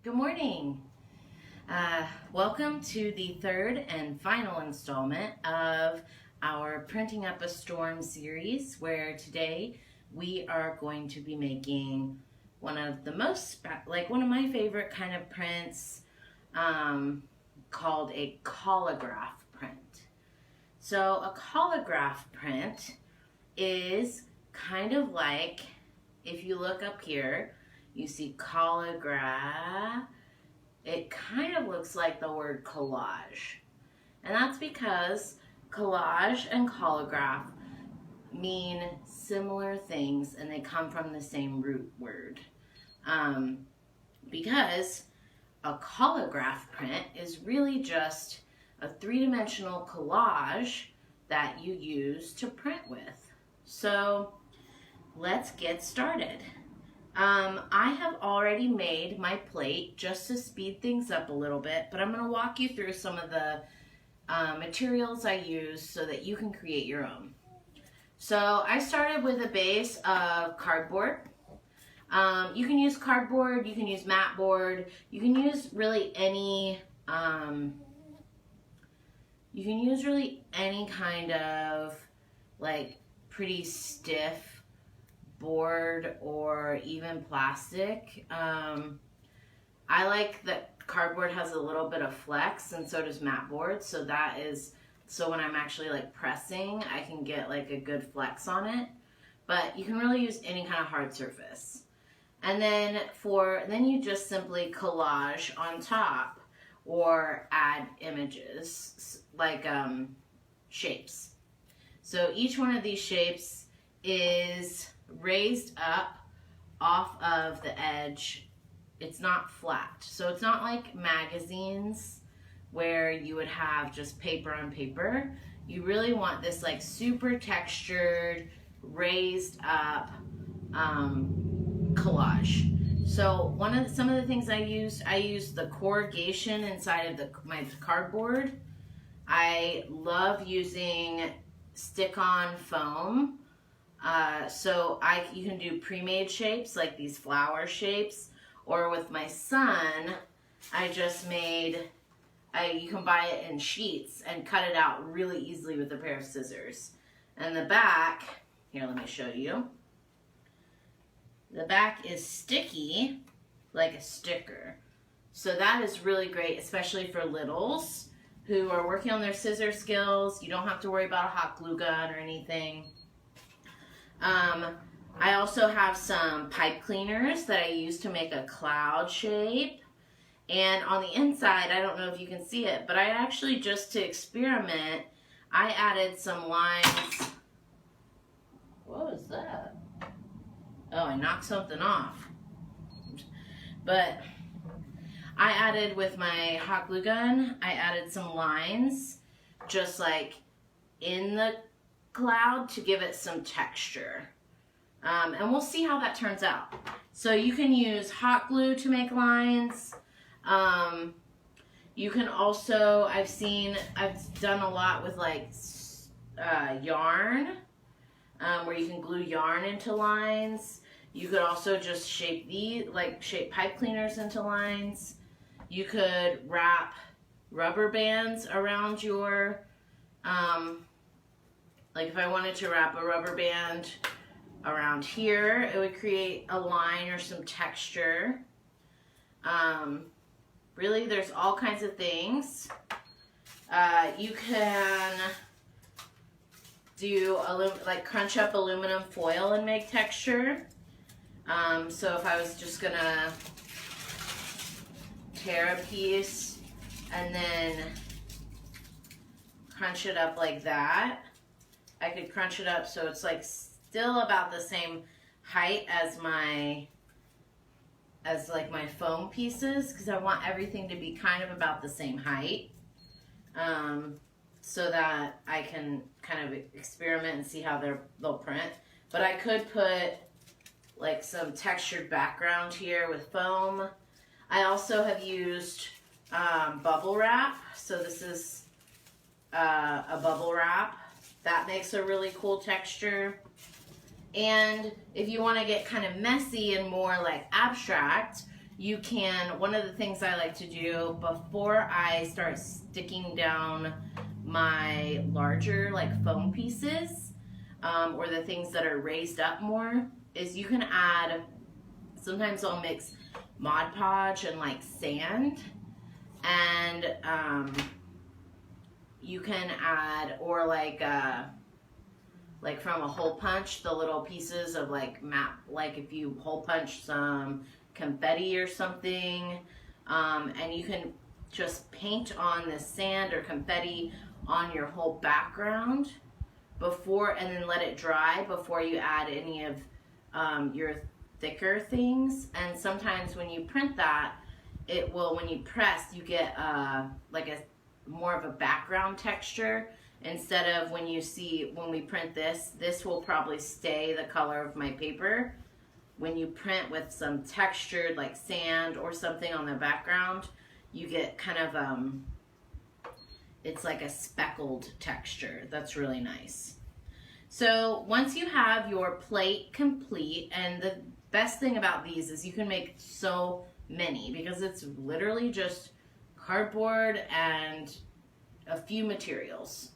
Good morning. Welcome to the third and final installment of our Printing Up a Storm series, where today we are going to be making one of the one of my favorite kind of prints, called a collagraph print. So a collagraph print is kind of like, if you look up here, you see collagraph. It kind of looks like the word collage. And that's because collage and collagraph mean similar things and they come from the same root word. Because a collagraph print is really just a three-dimensional collage that you use to print with. So let's get started. I have already made my plate just to speed things up a little bit, but I'm going to walk you through some of the materials I use so that you can create your own. So I started with a base of cardboard. You can use cardboard, you can use mat board, you can use really any kind of like pretty stiff board or even plastic. I like that cardboard has a little bit of flex, and so does mat board, so when I'm actually like pressing, I can get like a good flex on it. But you can really use any kind of hard surface. And then you just simply collage on top or add images like shapes. So each one of these shapes is raised up off of the edge. It's not flat. So it's not like magazines where you would have just paper on paper. You really want this like super textured, raised up collage. So some of the things I use the corrugation inside of my cardboard. I love using stick-on foam. You can do pre-made shapes like these flower shapes, or with my son, you can buy it in sheets and cut it out really easily with a pair of scissors. And the back, here, let me show you. The back is sticky like a sticker. So that is really great, especially for littles who are working on their scissor skills. You don't have to worry about a hot glue gun or anything. I also have some pipe cleaners that I use to make a cloud shape. And on the inside, I don't know if you can see it, but I actually, just to experiment, I added some lines. What was that? Oh, I knocked something off. But I added, with my hot glue gun, I added some lines just like in the cloud to give it some texture. And we'll see how that turns out. So you can use hot glue to make lines. You can also, I've done a lot with like yarn, where you can glue yarn into lines. You could also just shape pipe cleaners into lines. You could wrap rubber bands around your, like if I wanted to wrap a rubber band around here, it would create a line or some texture. Really, there's all kinds if you can do crunch up aluminum foil and make texture. So if I was just gonna tear a piece and then crunch it up like that, I could crunch it up so it's like still about the same height as my foam pieces, because I want everything to be kind of about the same height, so that I can kind of experiment and see how they'll print. But I could put like some textured background here with foam. I also have used bubble wrap. So this is a bubble wrap. That makes a really cool texture. And if you want to get kind of messy and more like abstract, you can, one of the things I like to do before I start sticking down my larger like foam pieces, or the things that are raised up more, is you can add, sometimes I'll mix Mod Podge and like sand, and you can add, or like from a hole punch, the little pieces of like like if you hole punch some confetti or something, and you can just paint on the sand or confetti on your whole background before, and then let it dry before you add any of your thicker things. And sometimes when you print that, it will, when you press, you get like a more of a background texture, instead of when you see, when we print this will probably stay the color of my paper. When you print with some textured like sand or something on the background, you get kind of it's like a speckled texture. That's really nice. So once you have your plate complete, and the best thing about these is you can make so many, because it's literally just cardboard and a few materials.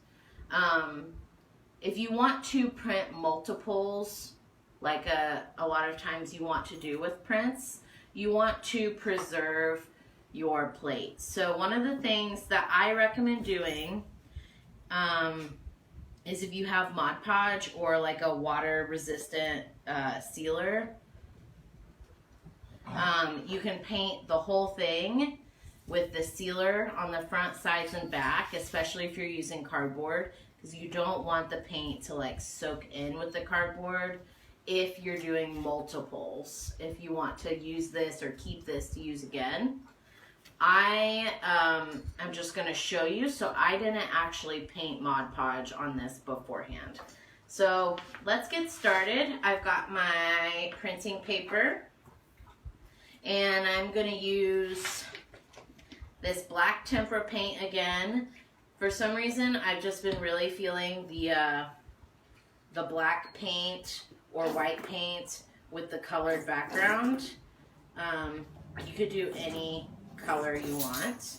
If you want to print multiples, like a lot of times you want to do with prints, you want to preserve your plate. So one of the things that I recommend doing is, if you have Mod Podge or like a water resistant sealer, you can paint the whole thing with the sealer on the front, sides, and back, especially if you're using cardboard, because you don't want the paint to like soak in with the cardboard if you're doing multiples. If you want to use this or keep this to use again. I'm just going to show you. So I didn't actually paint Mod Podge on this beforehand. So let's get started. I've got my printing paper, and I'm going to use this black tempera paint again. For some reason, I've just been really feeling the black paint or white paint with the colored background. You could do any color you want.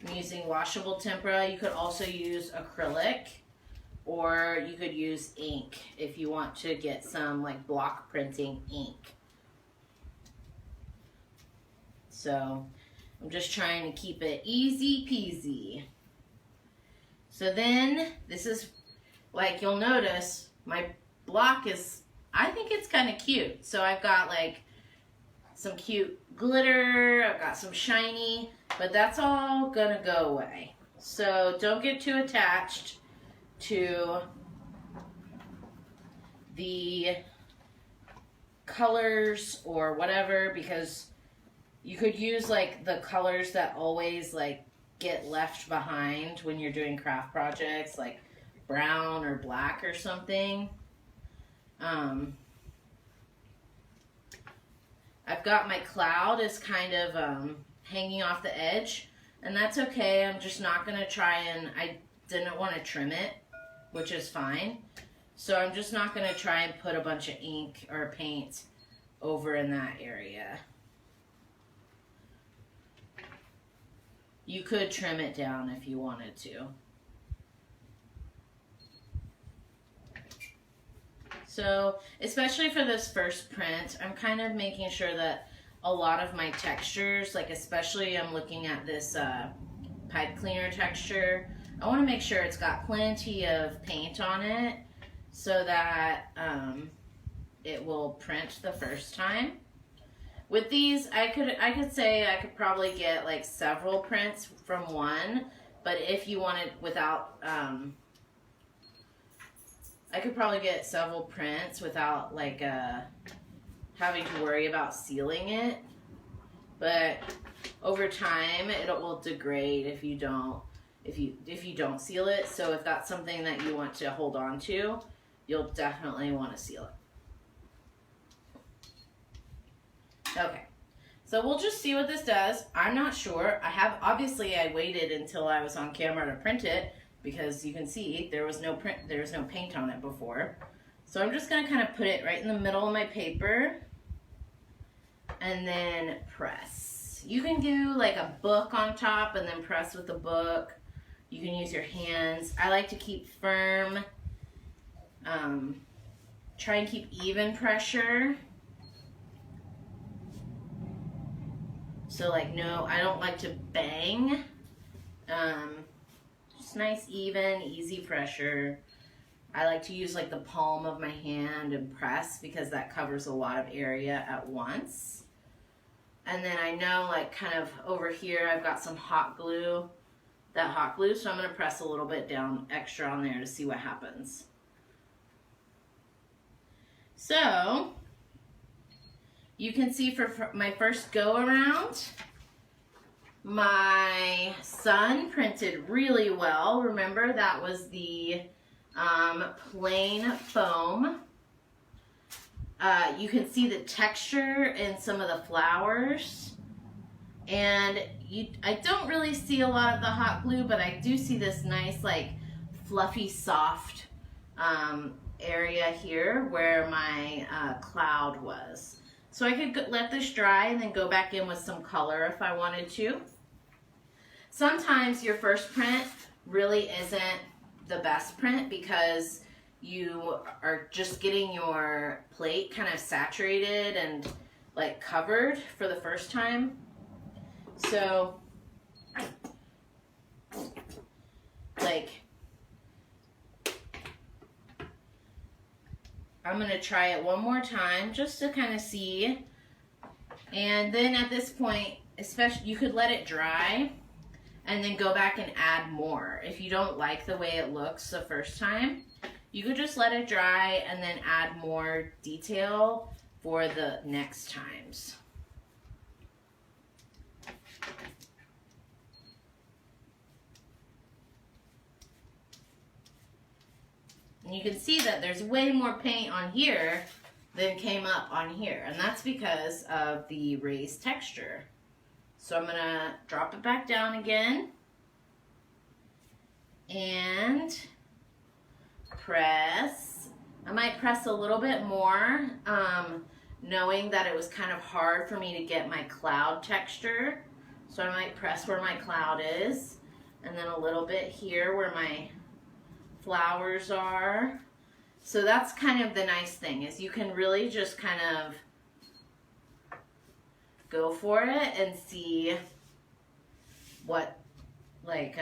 I'm using washable tempera. You could also use acrylic, or you could use ink if you want to get some like block printing ink. So I'm just trying to keep it easy peasy. So then this is, like, you'll notice my block is, I think it's kind of cute. So I've got like some cute glitter, I've got some shiny, but that's all gonna go away. So don't get too attached to the colors or whatever, because you could use like the colors that always like get left behind when you're doing craft projects, like brown or black or something. I've got my cloud is kind of hanging off the edge, and that's okay. I'm just not going to try, and I didn't want to trim it, which is fine. So I'm just not going to try and put a bunch of ink or paint over in that area. You could trim it down if you wanted to. So, especially for this first print, I'm kind of making sure that a lot of my textures, like especially I'm looking at this pipe cleaner texture, I want to make sure it's got plenty of paint on it so that it will print the first time. With these, I could say I could probably get like several prints from one, but if you wanted without, I could probably get several prints without like having to worry about sealing it. But over time, it will degrade if you don't seal it. So if that's something that you want to hold on to, you'll definitely want to seal it. Okay, so we'll just see what this does. I'm not sure. Obviously I waited until I was on camera to print it, because you can see there was no paint on it before. So I'm just gonna kind of put it right in the middle of my paper. and then press. You can do like a book on top and then press with the book. You can use your hands. I like to keep firm, try and keep even pressure. So like, no, I don't like to bang. Just nice, even, easy pressure. I like to use like the palm of my hand and press because that covers a lot of area at once. And then I know like kind of over here I've got some hot glue, that hot glue, so I'm going to press a little bit down extra on there to see what happens. So you can see for my first go around, my sun printed really well. Remember, that was the plain foam. You can see the texture in some of the flowers. And I don't really see a lot of the hot glue, but I do see this nice, like, fluffy, soft area here where my cloud was. So I could let this dry and then go back in with some color if I wanted to. Sometimes your first print really isn't the best print because you are just getting your plate kind of saturated and like covered for the first time. So like, I'm going to try it one more time just to kind of see. And then at this point, especially, you could let it dry and then go back and add more. If you don't like the way it looks the first time, you could just let it dry and then add more detail for the next times. And you can see that there's way more paint on here than came up on here. And that's because of the raised texture. So I'm gonna drop it back down again. And press. I might press a little bit more, knowing that it was kind of hard for me to get my cloud texture. So I might press where my cloud is. And then a little bit here where my flowers are. So that's kind of the nice thing, is you can really just kind of go for it and see what, like,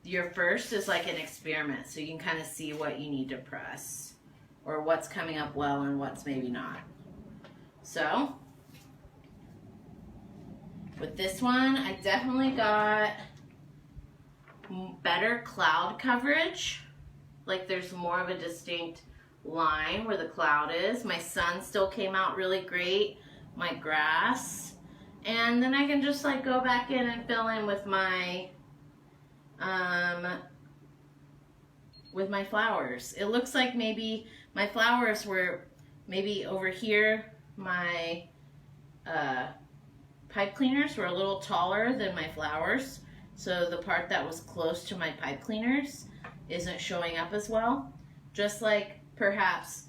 your first is like an experiment, so you can kind of see what you need to press or what's coming up well and what's maybe not. So with this one, I definitely got better cloud coverage. Like, there's more of a distinct line where the cloud is. My sun still came out really great, my grass, and then I can just like go back in and fill in with my flowers. It looks like maybe my flowers were maybe over here. My pipe cleaners were a little taller than my flowers, so the part that was close to my pipe cleaners isn't showing up as well. Just like perhaps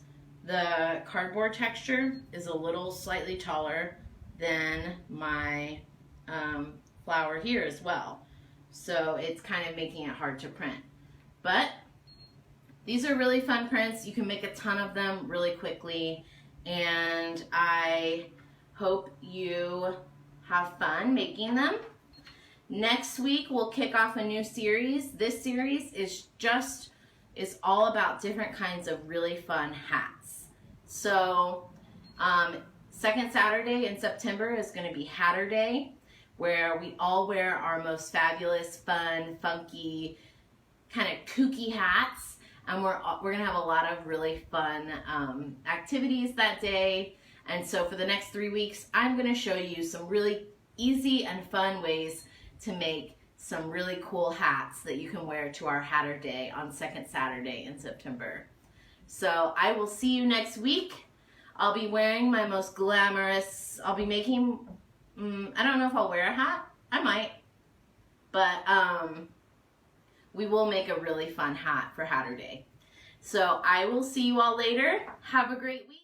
the cardboard texture is a little slightly taller than my flower here as well. So it's kind of making it hard to print. But these are really fun prints. You can make a ton of them really quickly, and I hope you have fun making them. Next week we'll kick off a new series. This series is all about different kinds of really fun hats. So second Saturday in September is going to be Hatter Day, where we all wear our most fabulous, fun, funky, kind of kooky hats, and we're going to have a lot of really fun activities that day. And so for the next 3 weeks, I'm going to show you some really easy and fun ways to make some really cool hats that you can wear to our Hatter Day on second Saturday in September. So I will see you next week. I'll be wearing my most glamorous, I'll be making, I don't know if I'll wear a hat. I might. But we will make a really fun hat for Hatter Day. So I will see you all later. Have a great week.